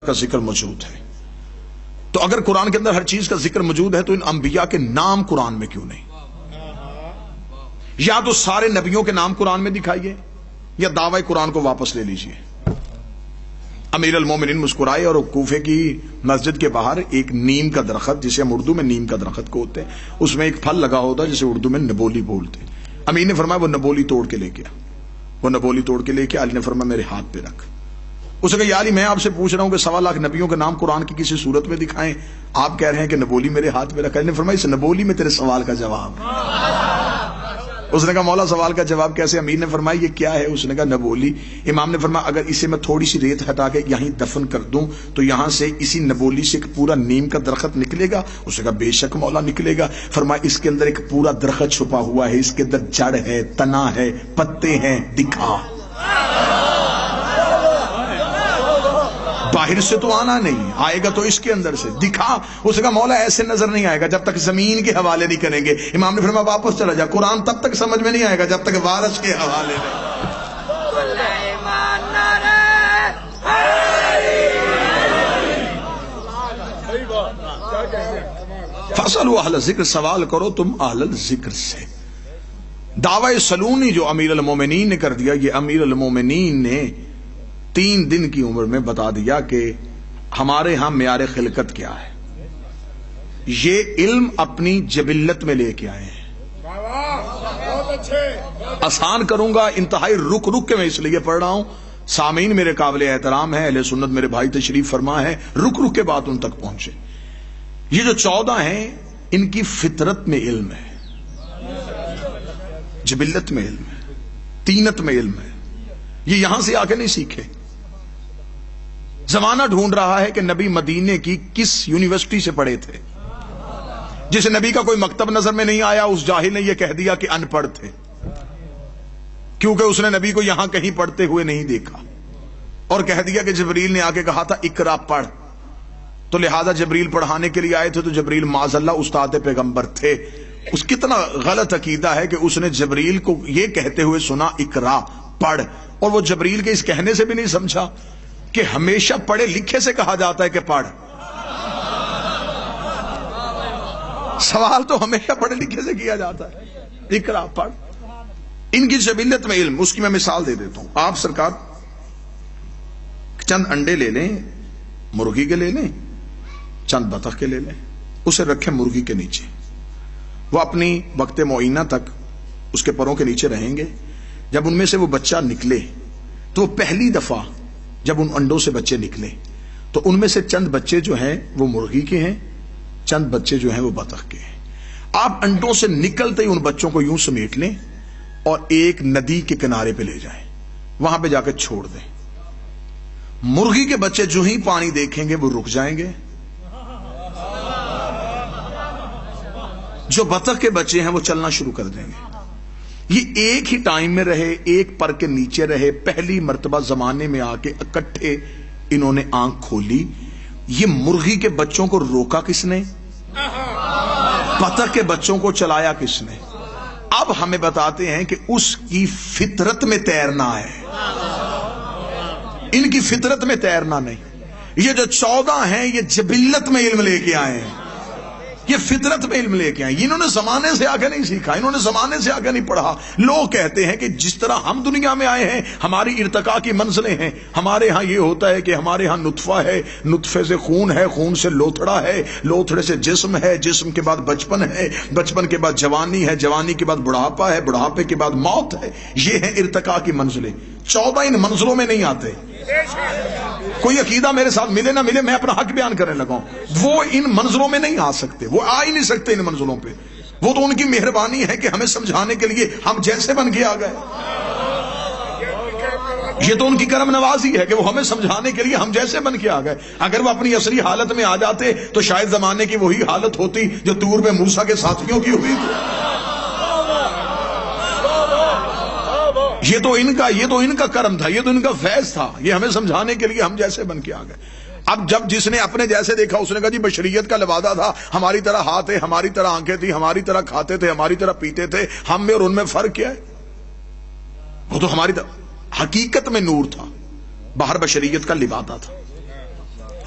کا ذکر موجود ہے، تو اگر قرآن کے اندر ہر چیز کا ذکر موجود ہے تو ان انبیاء کے نام قرآن میں کیوں نہیں؟ یا تو سارے نبیوں کے نام قرآن میں دکھائیے یا دعوی قرآن کو واپس لے لیجئے۔ امیر المومنین مسکرائے اور کوفے کی مسجد کے باہر ایک نیم کا درخت، جسے ہم اردو میں نیم کا درخت کہتے ہیں، اس میں ایک پھل لگا ہوتا ہے جسے اردو میں نبولی بولتے ہیں۔ امیر نے فرمایا وہ نبولی توڑ کے لے کے آ، وہ نبولی توڑ کے لے کے علی نے فرمایا میرے ہاتھ پہ رکھ۔ اس نے کہا یا علی میں آپ سے پوچھ رہا ہوں کہ 1.25 لاکھ نبیوں کے نام قرآن کی کسی صورت میں دکھائیں، آپ کہہ رہے ہیں کہ نبولی میرے ہاتھ میں رکھا۔ علی نے فرمایا اس نبولی میں تیرے سوال کا جواب۔ اس نے کہا مولا سوال کا جواب کیسے؟ امیر نے فرمایا یہ کیا ہے؟ اس نے کہا نبولی۔ امام نے فرمایا اگر اسے میں تھوڑی سی ریت ہٹا کے یہیں دفن کر دوں تو یہاں سے اسی نبولی سے ایک پورا نیم کا درخت نکلے گا؟ اس نے کہا بے شک مولا نکلے گا۔ فرمایا اس کے اندر ایک پورا درخت چھپا ہوا ہے، اس کے اندر جڑ ہے، تنا ہے، پتے ہیں، دکھا۔ باہر سے تو آنا نہیں، آئے گا تو اس کے اندر سے، دکھا۔ اس کا مولا ایسے نظر نہیں آئے گا جب تک زمین کے حوالے نہیں کریں گے۔ امام نے فرمایا واپس چلا جا، قرآن تب تک سمجھ میں نہیں آئے گا جب تک وارث کے حوالے نہیں۔ فاسألوا اہل الذکر، سوال کرو تم اہل الذکر سے۔ دعوی سلونی جو امیر المومنین نے کر دیا، یہ امیر المومنین نے 3 دن کی عمر میں بتا دیا کہ ہمارے ہاں معیار خلقت کیا ہے۔ یہ علم اپنی جبلت میں لے کے آئے ہیں۔ آسان کروں گا، انتہائی رک رک کے میں اس لیے پڑھ رہا ہوں، سامعین میرے قابل احترام ہے، اہل سنت میرے بھائی تشریف فرما ہے، رک رک کے بات ان تک پہنچے۔ یہ جو 14 ہیں ان کی فطرت میں علم ہے، جبلت میں علم ہے، طینت میں علم ہے، یہ یہاں سے آ کے نہیں سیکھے۔ زمانہ ڈھونڈ رہا ہے کہ نبی مدینے کی کس یونیورسٹی سے پڑھے تھے۔ جسے نبی کا کوئی مکتب نظر میں نہیں آیا اس جاہل نے یہ کہہ دیا کہ ان پڑھ تھے، کیونکہ اس نے نبی کو یہاں کہیں پڑھتے ہوئے نہیں دیکھا، اور کہہ دیا کہ جبریل نے آ کے کہا تھا اقرا پڑھ، تو لہذا جبریل پڑھانے کے لیے آئے تھے، تو جبریل معاذ اللہ استاد پیغمبر تھے۔ اس کتنا غلط عقیدہ ہے کہ اس نے جبریل کو یہ کہتے ہوئے سنا اقرا پڑھ، اور وہ جبریل کے اس کہنے سے بھی نہیں سمجھا کہ ہمیشہ پڑھے لکھے سے کہا جاتا ہے کہ پڑھ۔ سوال تو ہمیشہ پڑھے لکھے سے کیا جاتا ہے، اقرا پڑھ۔ ان کی جبلت میں علم، اس کی میں مثال دے دیتا ہوں۔ آپ سرکار چند انڈے لے لیں، مرغی کے لے لیں، چند بطخ کے لے لیں، اسے رکھیں مرغی کے نیچے، وہ اپنی وقت معینہ تک اس کے پروں کے نیچے رہیں گے۔ جب ان میں سے وہ بچہ نکلے تو پہلی دفعہ جب ان انڈوں سے بچے نکلے تو ان میں سے چند بچے جو ہیں وہ مرغی کے ہیں، چند بچے جو ہیں وہ بطخ کے ہیں۔ آپ انڈوں سے نکلتے ہی ان بچوں کو یوں سمیٹ لیں اور ایک ندی کے کنارے پہ لے جائیں، وہاں پہ جا کے چھوڑ دیں۔ مرغی کے بچے جو ہی پانی دیکھیں گے وہ رک جائیں گے، جو بطخ کے بچے ہیں وہ چلنا شروع کر دیں گے۔ یہ ایک ہی ٹائم میں رہے، ایک پر کے نیچے رہے، پہلی مرتبہ زمانے میں آ کے اکٹھے انہوں نے آنکھ کھولی۔ یہ مرغی کے بچوں کو روکا کس نے؟ بطخ کے بچوں کو چلایا کس نے؟ اب ہمیں بتاتے ہیں کہ اس کی فطرت میں تیرنا ہے، ان کی فطرت میں تیرنا نہیں۔ یہ جو 14 ہیں یہ جبلت میں علم لے کے آئے ہیں، یہ فطرت میں علم لے کے آئے، انہوں نے زمانے سے آگے نہیں سیکھا، انہوں نے زمانے سے آگے نہیں پڑھا۔ لوگ کہتے ہیں کہ جس طرح ہم دنیا میں آئے ہیں ہماری ارتقاء کی منزلیں ہیں، ہمارے ہاں یہ ہوتا ہے کہ ہمارے ہاں نطفہ ہے، نطفے سے خون ہے، خون سے لوتھڑا ہے، لوتھڑے سے جسم ہے، جسم کے بعد بچپن ہے، بچپن کے بعد جوانی ہے، جوانی کے بعد بڑھاپا ہے، بڑھاپے کے بعد موت ہے۔ یہ ہے ارتقاء کی منزلیں۔ 14 ان منزلوں میں نہیں آتے۔ کوئی عقیدہ میرے ساتھ ملے نہ ملے میں اپنا حق بیان کرنے لگا ہوں، وہ ان منزلوں میں نہیں آ سکتے، وہ آ ہی نہیں سکتے ان منزلوں پہ۔ وہ تو ان کی مہربانی ہے کہ ہمیں سمجھانے کے لیے ہم جیسے بن کے آ گئے، یہ تو ان کی کرم نوازی ہے کہ وہ ہمیں سمجھانے کے لیے ہم جیسے بن کے آ گئے۔ اگر وہ اپنی اصلی حالت میں آ جاتے تو شاید زمانے کی وہی حالت ہوتی جو طور پہ موسیٰ کے ساتھیوں کی ہوئی تھی۔ یہ تو ان کا کرم تھا، یہ تو ان کا فیض تھا، یہ ہمیں سمجھانے کے لیے ہم جیسے بن کے آ گئے۔ اب جب جس نے اپنے جیسے دیکھا اس نے کہا جی بشریت کا لبادہ تھا، ہماری طرح ہاتھ ہے، ہماری طرح آنکھیں تھی، ہماری طرح کھاتے تھے، ہماری طرح پیتے تھے، ہم میں اور ان میں فرق کیا ہے؟ وہ تو ہماری طرح حقیقت میں نور تھا، باہر بشریت کا لبادہ تھا۔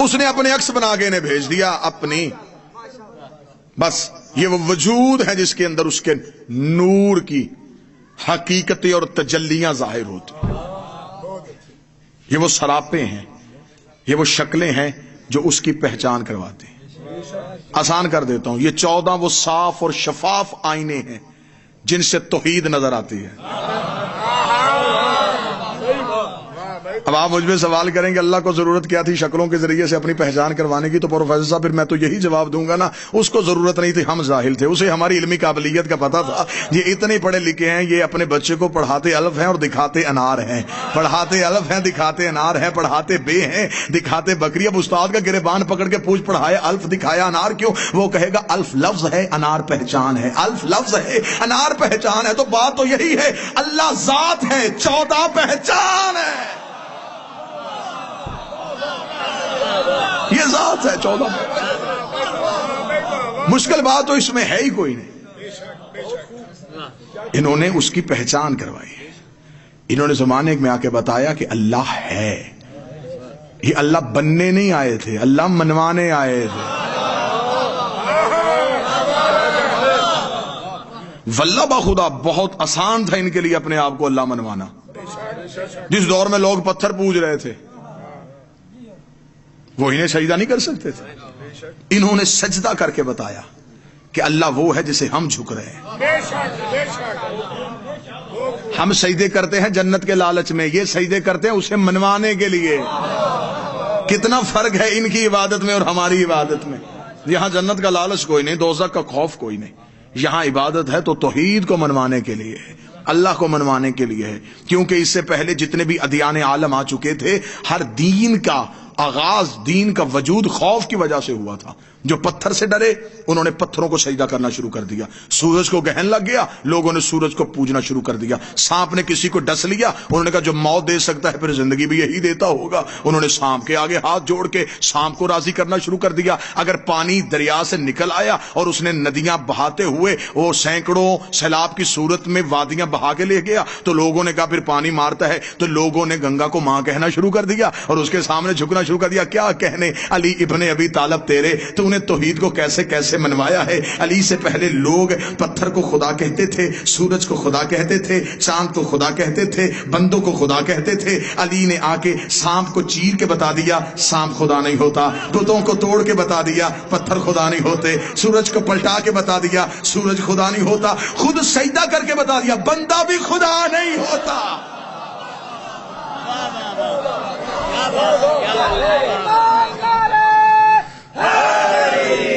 اس نے اپنے عکس بنا کے انہیں بھیج دیا اپنی. بس یہ وہ وجود ہے جس کے اندر اس کے نور کی حقیقتیں اور تجلیاں ظاہر ہوتی ہیں. یہ وہ سراپے ہیں، یہ وہ شکلیں ہیں جو اس کی پہچان کرواتے ہیں. آسان کر دیتا ہوں، یہ 14 وہ صاف اور شفاف آئینے ہیں جن سے توحید نظر آتی ہے. اب آپ مجھ میں سوال کریں گے اللہ کو ضرورت کیا تھی شکلوں کے ذریعے سے اپنی پہچان کروانے کی؟ تو پروفیسر صاحب پھر میں تو یہی جواب دوں گا نا، اس کو ضرورت نہیں تھی، ہم جاہل تھے. اسے ہماری علمی قابلیت کا پتہ تھا. یہ اتنے پڑھے لکھے ہیں، یہ اپنے بچے کو پڑھاتے الف ہیں اور دکھاتے انار ہیں، پڑھاتے الف ہیں دکھاتے انار ہیں، پڑھاتے بے ہیں دکھاتے بکری. اب استاد کا گریبان پکڑ کے پوچھ پڑھایا الف دکھایا انار کیوں؟ وہ کہے گا الف لفظ ہے انار پہچان ہے، الف لفظ ہے انار پہچان ہے. تو بات تو یہی ہے، اللہ ذات ہے، 14 پہچان ہے. یہ ذات ہے 14. مشکل بات تو اس میں ہے ہی کوئی نہیں. انہوں نے اس کی پہچان کروائی ہے. انہوں نے زمانے میں آ کے بتایا کہ اللہ ہے. یہ اللہ بننے نہیں آئے تھے، اللہ منوانے آئے تھے. واللہ بخدا بہت آسان تھا ان کے لیے اپنے آپ کو اللہ منوانا. جس دور میں لوگ پتھر پوج رہے تھے وہ انہیں سجدہ نہیں کر سکتے تھے. انہوں نے سجدہ کر کے بتایا کہ اللہ وہ ہے جسے ہم جھک رہے ہیں. ہم سجدے کرتے ہیں جنت کے لالچ میں، یہ سجدے کرتے ہیں اسے منوانے کے لیے. کتنا فرق ہے ان کی عبادت میں اور ہماری عبادت میں. یہاں جنت کا لالچ کوئی نہیں، دوزخ کا خوف کوئی نہیں. یہاں عبادت ہے تو توحید کو منوانے کے لیے ہے، اللہ کو منوانے کے لیے ہے. کیونکہ اس سے پہلے جتنے بھی ادیان عالم آ چکے تھے، ہر دین کا آغاز، دین کا وجود خوف کی وجہ سے ہوا تھا. جو پتھر سے ڈرے انہوں نے پتھروں کو سجدہ کرنا شروع کر دیا. سورج کو گہن لگ گیا، لوگوں نے سورج کو پوجنا شروع کر دیا. سانپ نے کسی کو ڈس لیا، انہوں نے کہا جو موت دے سکتا ہے پھر زندگی بھی یہی دیتا ہوگا. انہوں نے سانپ کے آگے ہاتھ جوڑ کے سانپ کو راضی کرنا شروع کر دیا. اگر پانی دریا سے نکل آیا اور اس نے ندیاں بہاتے ہوئے وہ سینکڑوں سیلاب کی صورت میں وادیاں بہا کے لے گیا تو لوگوں نے کہا پھر پانی مارتا ہے، تو لوگوں نے گنگا کو ماں کہنا شروع کر دیا اور اس کے سامنے جھکنا شروع کر دیا. کیا کہنے علی ابن ابی طالب تیرے، تو نے توحید کو کیسے کیسے منوایا ہے. علی سے پہلے لوگ پتھر کو خدا کہتے تھے، سورج کو خدا کہتے تھے، چاند کو خدا کہتے تھے، بندوں کو خدا کہتے تھے. علی نے آ کے سانپ کو چیر کے بتا دیا سانپ خدا نہیں ہوتا، بتوں کو توڑ کے بتا دیا پتھر خدا نہیں ہوتے، سورج کو پلٹا کے بتا دیا سورج خدا نہیں ہوتا، خود سجدہ کر کے بتا دیا بندہ بھی خدا نہیں ہوتا. اللہ